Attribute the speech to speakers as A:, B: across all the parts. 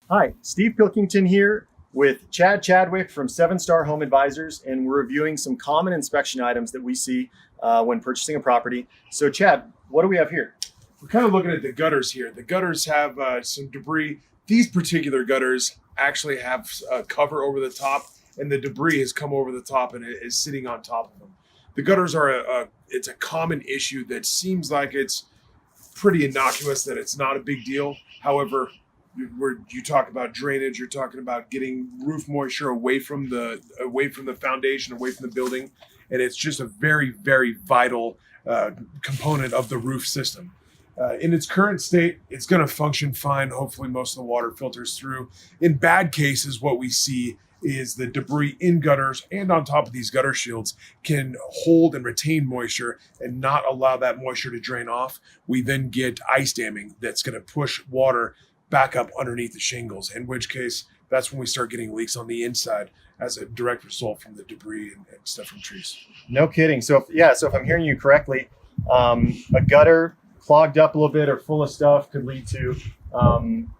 A: Hi, Steve Pilkington here with Chad Chadwick from Seven Star Home Advisors, and we're reviewing some common inspection items that we see when purchasing a property. So, Chad, what do we have here?
B: We're kind of looking at the gutters here. The gutters have some debris. These particular gutters actually have a cover over the top, and the debris has come over the top and it is sitting on top of them. The gutters are it's a common issue that seems like it's pretty innocuous, that it's not a big deal. However, you talk about drainage, you're talking about getting roof moisture away from the foundation, away from the building, and it's just a very, very vital component of the roof system. In its current state, it's going to function fine. Hopefully, most of the water filters through. In bad cases, what we see is the debris in gutters and on top of these gutter shields can hold and retain moisture and not allow that moisture to drain off. We then get ice damming that's going to push water back up underneath the shingles, in which case that's when we start getting leaks on the inside as a direct result from the debris and stuff from trees.
A: No kidding. So, if I'm hearing you correctly, a gutter clogged up a little bit or full of stuff could lead to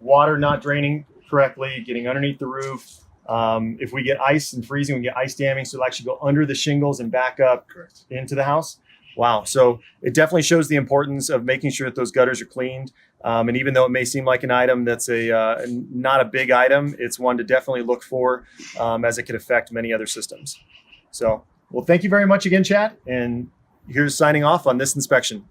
A: water not draining correctly, getting underneath the roof. If we get ice and freezing, we get ice damming, so it'll actually go under the shingles and back up
B: Correct.
A: into the house. Wow. So it definitely shows the importance of making sure that those gutters are cleaned. And even though it may seem like an item that's not a big item, it's one to definitely look for as it could affect many other systems. So, well, thank you very much again, Chad. And here's signing off on this inspection.